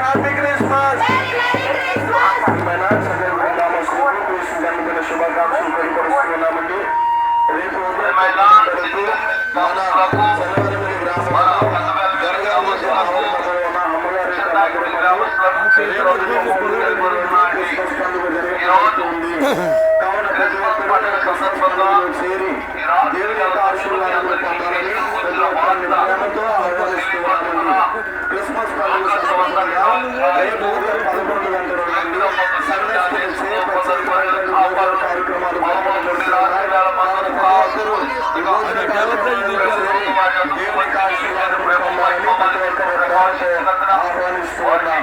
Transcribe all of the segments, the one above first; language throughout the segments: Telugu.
Happy Christmas. శుభాకాంక్షలు తెలియపరుస్తున్నామండి. రేపు ఉదయం చేరి దేవుని యొక్క ఆశీర్వాదాలు పొందాలని ప్రేమతో ఆహ్వానిస్తున్నామండి. క్రిస్మస్ పండుగ సందర్భంగా రేపు ఉదయం 11 గంటల నుండి సండే స్కూల్ కార్యక్రమాలు దేవుని ఆశీర్వాదం పొందాలని ప్రతి ఒక్కరు ఆహ్వానిస్తున్నాం.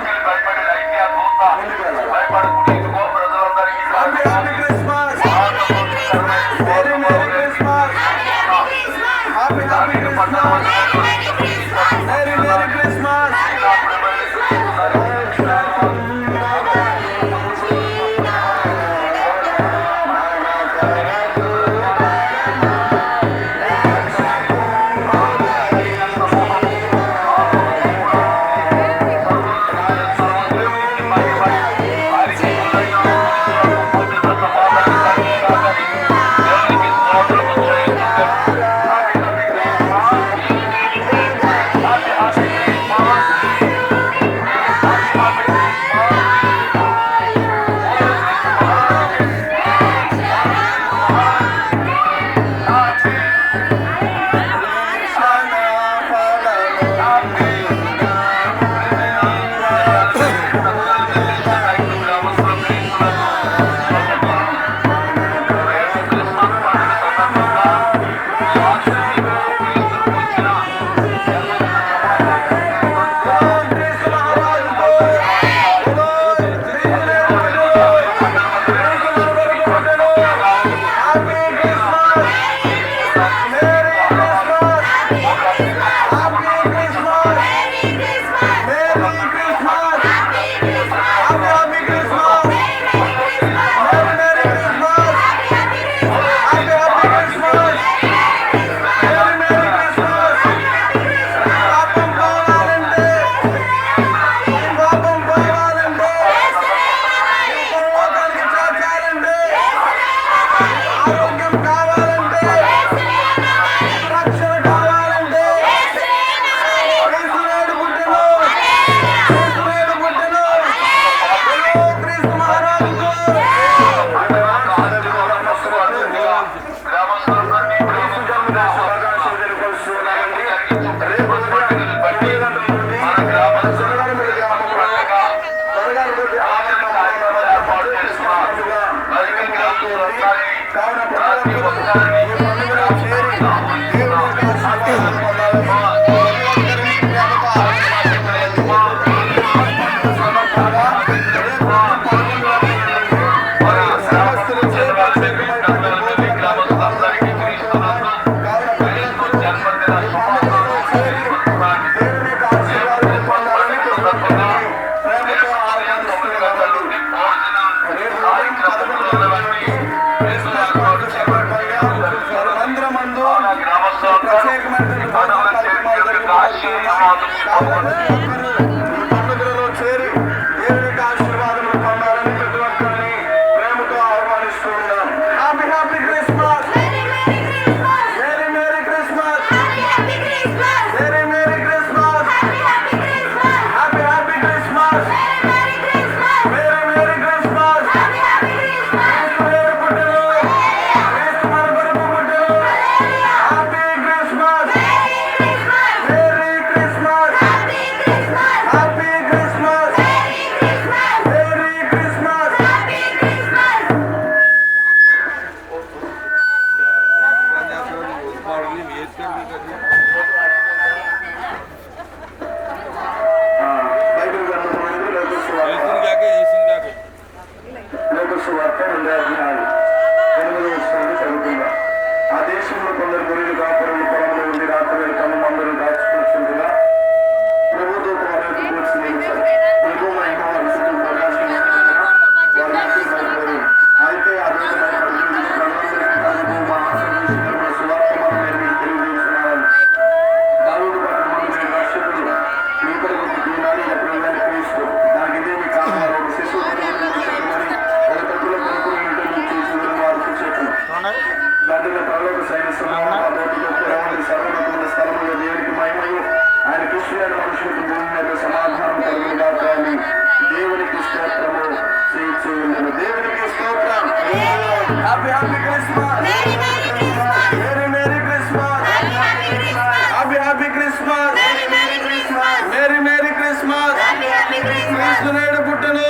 క్రీస్తునేడు పుట్టెను,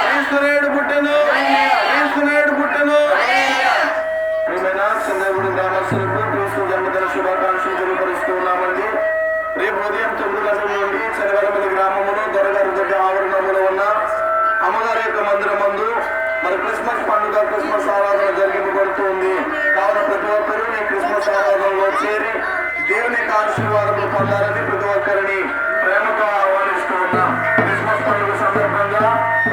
క్రీస్తునేడు పుట్టెను, క్రీస్తునేడు పుట్టెను. ప్రియమైన చంద్రగుడి గ్రామస్తులకు క్రీస్తు జన్మదిన శుభాకాంక్షలు తెలియపరుస్తూ ఉన్నామండి. రేపు ఉదయం 9 గంటల నుండి చెరగలమల్లి గ్రామములో దొరగారి దొడ్డి ఆవరణములో ఉన్న అమ్మగారి యొక్క మందిరం మందు మరి క్రిస్మస్ పండుగ, క్రిస్మస్ ఆరాధన జరిగింపబడుతుంది. కావున ప్రతి ఒక్కరూ ఈ క్రిస్మస్ ఆరాధనలో చేరి దేవుని యొక్క ఆశీర్వాదములు పొందాలని ప్రతి ఒక్కరిని ప్రేమతో ఆహ్వానిస్తూ ఉన్నాం. క్రిస్మస్ పండుగ సందర్భంగా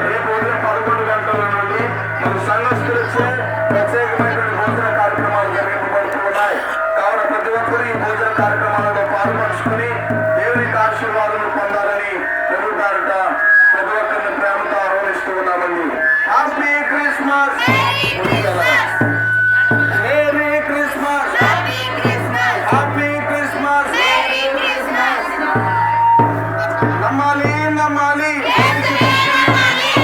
రేపు ఉదయం 11 గంటల నుండి మన సంఘస్థులచే ప్రత్యేకమైనటువంటి భోజన కార్యక్రమాలు జరిగింపబడుతూ ఉన్నాయి. కావున ప్రతి ఒక్కరు ఈ భోజన కార్యక్రమాలలో పాల్పంచుకుని దేవుని ఆశీర్వాదములు పొందాలని జరుగుతారట. ప్రతి ఒక్కరిని ప్రేమతో ఆహ్వానిస్తూ ఉన్నామండి. Happy Christmas, merry Christmas, happy Christmas. నమ్మాలి నమ్మాలి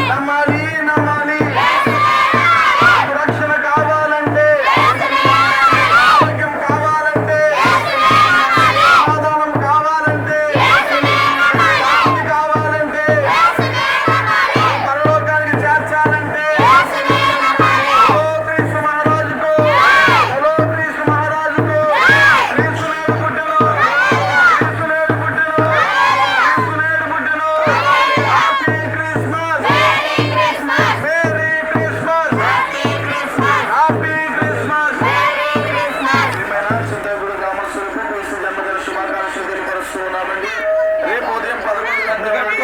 నమ్మాలి నమ్మాలి. రక్షణ కావాలంటే, ఆరోగ్యం కావాలంటే, సమాధానం కావాలంటే, శాంతి కావాలంటే, పరలోకానికి చేర్చాలంటే హలో క్రీస్తు మహారాజుకు, హలో క్రీస్తు మహారాజుకు. క్రీస్తునేడు పుట్టెను, క్రీస్తునేడు పుట్టెను, క్రీస్తునేడు పుట్టెను. Happy Christmas, merry Christmas, happy Christmas. ప్రియమైన చింతలపూడి గ్రామస్తులకు క్రీస్తు జన్మదిన శుభాకాంక్షలు తెలియపరుస్తూ ఉన్నామండి. రేపు ఉదయం 11 గంటల నుండి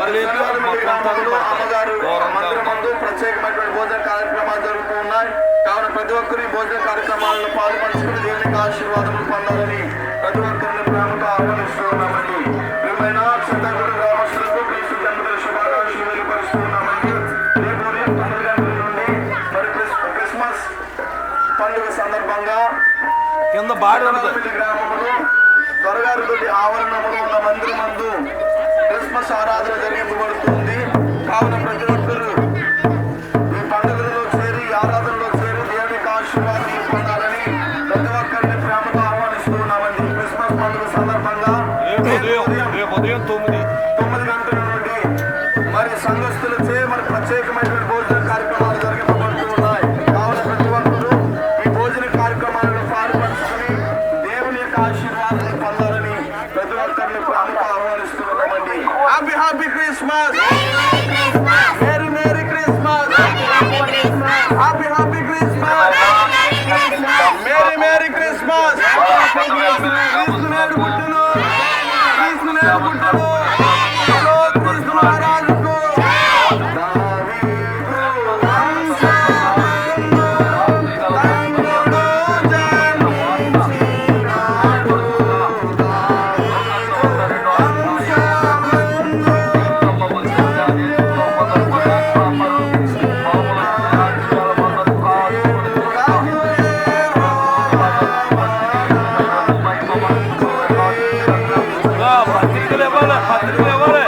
మరి చెరగలమల్లి గ్రామంలో అమ్మగారు మందిరం మందు ప్రత్యేకమైనటువంటి భోజన కార్యక్రమాలు జరుగుతూ ఉన్నాయి. కావున ప్రతి ఒక్కరు ఈ భోజన కార్యక్రమాలను పాల్పంచుకుని దేవునికి ఆశీర్వాదములు పొందాలని ప్రతి ఒక్కరిని ప్రేమతో ఆహ్వానిస్తూ ఉన్నామండి. ప్రియమైన చింతలపూడి గ్రామస్తులకు క్రీస్తు జన్మదిన శుభాకాంక్షలు తెలియపరుస్తూ ఉన్నామండి. రేపు ఉదయం 9 గంటల నుండి మరి క్రిస్మస్ పండుగ సందర్భంగా కింద బాడీ చెరగలమల్లి గ్రామంలో దొరగారి దొడ్డి ఆవరణములో ఉన్న మందిరం మందు క్రిస్మస్ ఆరాధన జరిగింపబడుతుంది. కావున ప్రతి ఒక్కరు ఈ పండుగలలో చేరి, ఈ ఆరాధనలో చేరి దేవుని ఆశీర్వాదాలు పొందాలని ప్రతి ఒక్కరిని ప్రేమతో ఆహ్వానిస్తూ ఉన్నామండి. క్రిస్మస్ పండుగ సందర్భంగా రేపు ఉదయం 9 గంటల నుండి మరి సంఘస్థులచే మరి ప్రత్యేకమైనటువంటి భోజన కార్యక్రమాలు జరిగింపబడుతూ ఉన్నాయి. కావున ప్రతి ఒక్కరు ఈ భోజన కార్యక్రమాలను పాల్పంచుకుని దేవుని యొక్క ఆశీర్వాదాలు పొందాలని ప్రతి ఒక్కరిని ప్రేమతో ఆహ్వానిస్తూ ఉన్నామండి. Happy happy Christmas, merry merry Christmas, happy happy Christmas, merry merry Christmas. క్రీస్తునేడు పుట్టెను, క్రీస్తునేడు పుట్టెను, హలో క్రీస్తు మహారాజుకు. దావీదు వంశమందు తండ్రుడు జన్మించినాడు. దావీదు పత్రికలు ఇవ్వాలి, పత్రికలు ఇవ్వాలి.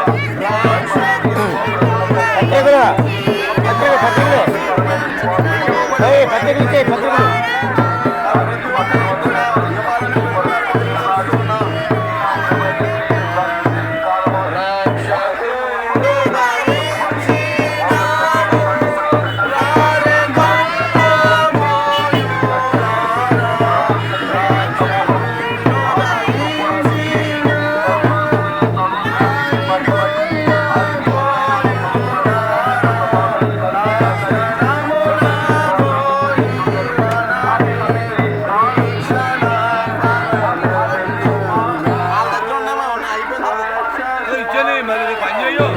ఇచ్చేది మరి పని చేయు.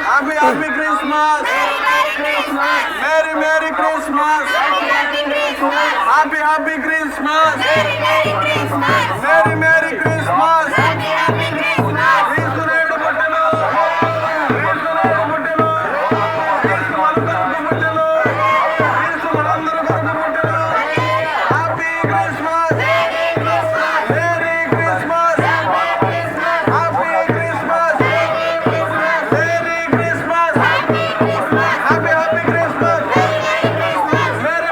Happy happy Christmas, merry merry Christmas, happy happy Christmas, merry merry Christmas. క్రీస్తునేడు పుట్టెను, క్రీస్తునేడు పుట్టెను, క్రీస్తు మనందరకు పుట్టెను, క్రీస్తు మనందరి కొరకు పుట్టెను. Happy Christmas, merry Christmas, happy Christmas, merry Christmas, happy happy Christmas, merry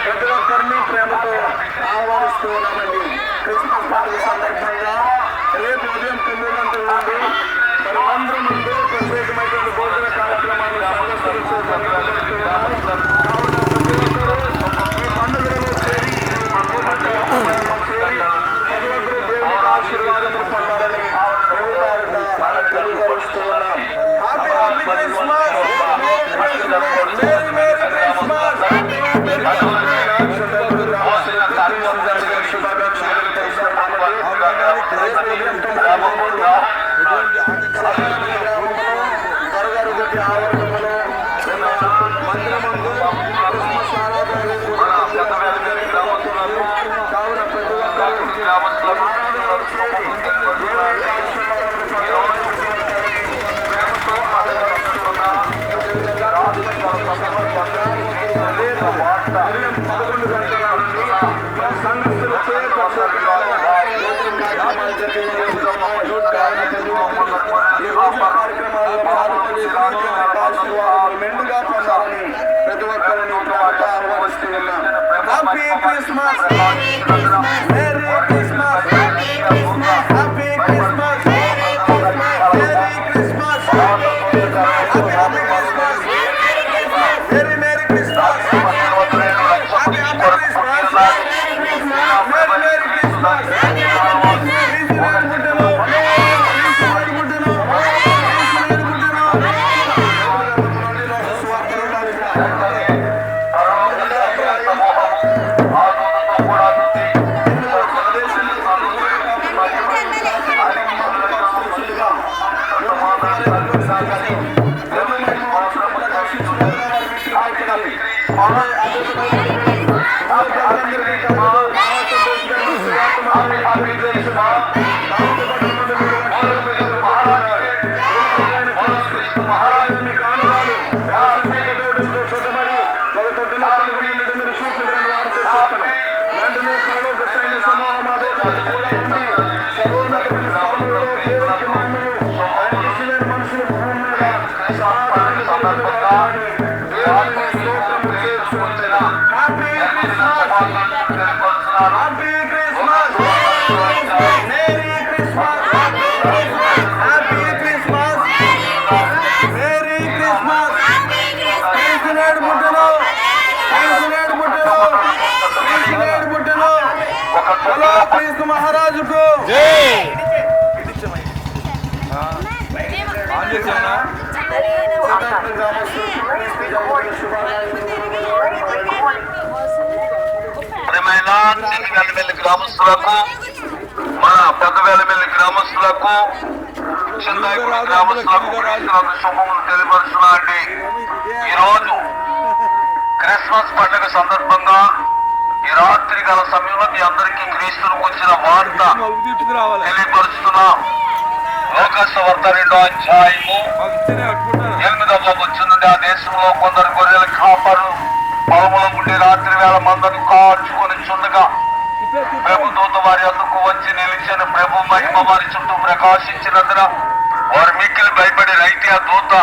ప్రతి ఒక్కరిని ప్రేమతో ఆహ్వానిస్తూ ఉన్నామండి. క్రిస్మస్ పండుగ సందర్భంగా రేపు ఉదయం 9 గంటల నుండి మనమందరం ముందు ప్రత్యేకమైనటువంటి భోజన కార్యక్రమాన్ని సందర్శిస్తూ ఈ పండుగలో చేరి ప్రతి ఒక్కరు దేవుని ఆశీర్వాదములు పొందాలని తెలియజేస్తూ ఉన్నాం. Happy Christmas, merry merry Christmas. మెండుగా పొందాలని ప్రతి ఒక్కరిని ఆహ్వానిస్తూ ఉన్నాం. Happy Christmas, merry Christmas, happy Christmas, merry Christmas, happy Christmas, merry merry Christmas, happy Christmas, merry merry Christmas. క్రీస్తు మహారాజుకు గ్రామస్తులకు, మన పెద్దవేలమెల్లి గ్రామస్తులకు, చిందాయిగూడ గ్రామస్తులకు శుభములు తెలియపరుస్తున్నాండి. ఈరోజు క్రిస్మస్ పండుగ సందర్భంగా ఈ రాత్రి గల సమయంలో మీ అందరికీ క్రీస్తును వచ్చిన వార్త తెలియపరుస్తున్నాం. లోకాసు వార్త 2వ అధ్యాయము 8వ వచనం నుండి, ఆ దేశంలో కొందరు గొర్రెల కాపరు పొలములో ఉండి రాత్రి వేళ మందను కాచుకొని చుండగా ప్రభు దూత వారి అందుకు వచ్చి నిలిచిన. ప్రభు మహిమ వారి చుట్టూ ప్రకాశించినందున వారు మిక్కిలి భయపడి, రైతే ఆ దూత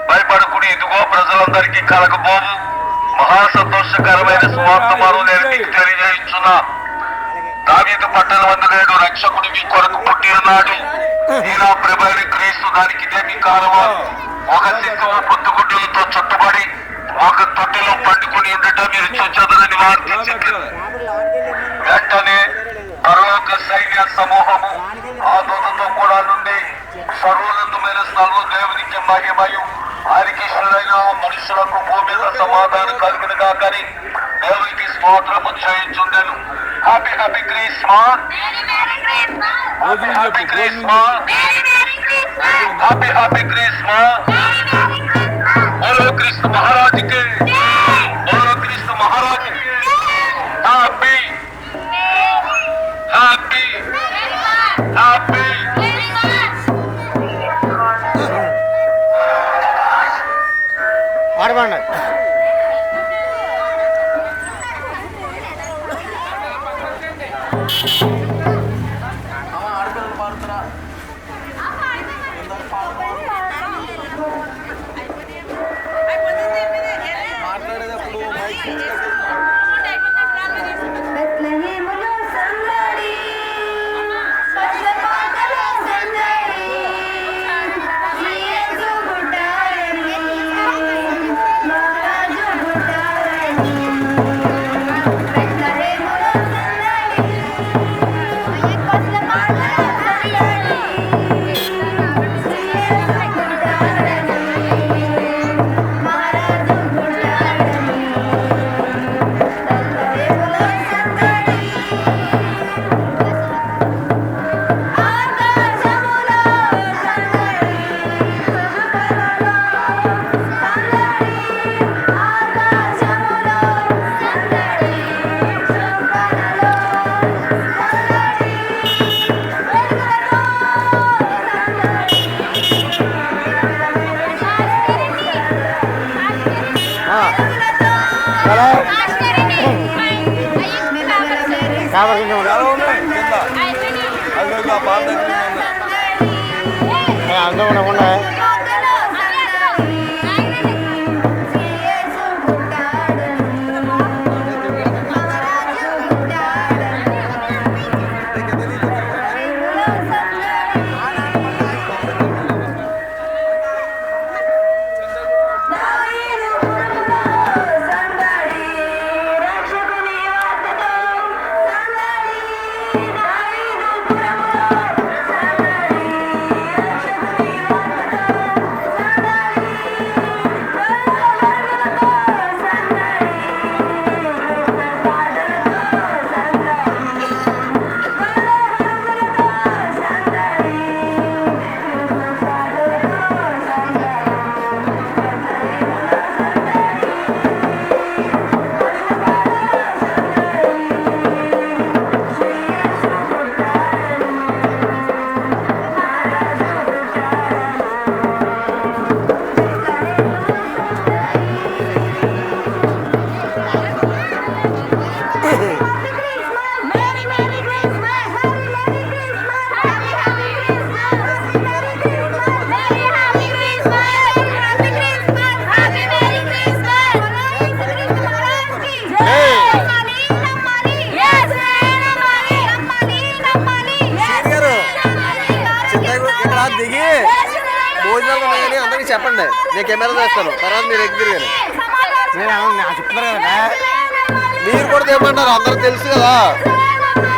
భయపడుకుని, ఇదిగో ప్రజలందరికీ కలగబోవు మహాసంతోషకరమైన సువార్తమానం నేను మీకు తెలియజేయుచున్నా. దావీదు పట్టణమందు నేడు రక్షకుడు మీ కొరకు పుట్టినాడు. ఈయన ప్రభువైన క్రీస్తు. దానికి ఇదే మీ కారణం. ఒక శిశువు పొద్దుగుడ్డులతో చుట్టుబడి ఒక తొట్టిలో పండుకుని ఉండటం మీరు చూచదని వార్తించింది. వెంటనే పరలోక సైన్య సమూహము ఆ దూతతో కూడా నుండి సర్వోన్నతమైన స్థలంలో దేవునికి మహిమయు ఆయనకి ఇష్టమైన మనుషులకు భూమి మీద సమాధానం కలిగిన కాకని దేవునికి స్తోత్రము చేయించుండెను. Happy happy Christmas, happy Christmas, happy happy Christmas. బోలో క్రీస్తు మహారాజుకి, బోలో క్రీస్తు మహారాజుకి. హ్యాపీ హ్యాపీ హ్యాపీ చాలా ఉన్నాయి కింద. అదిగో ఆ పాత దగ్గర ఉన్నాయి. అందరూ ఉండకుండా దిగి భోజనాలు ఉన్నాయని అందరికీ చెప్పండి. నేను కెమెరా చేస్తాను, తర్వాత మీరు ఎగ్గిరు కానీ చెప్తారు కదా, మీరు కూడా తెమ్మంటారు, అందరూ తెలుసు కదా.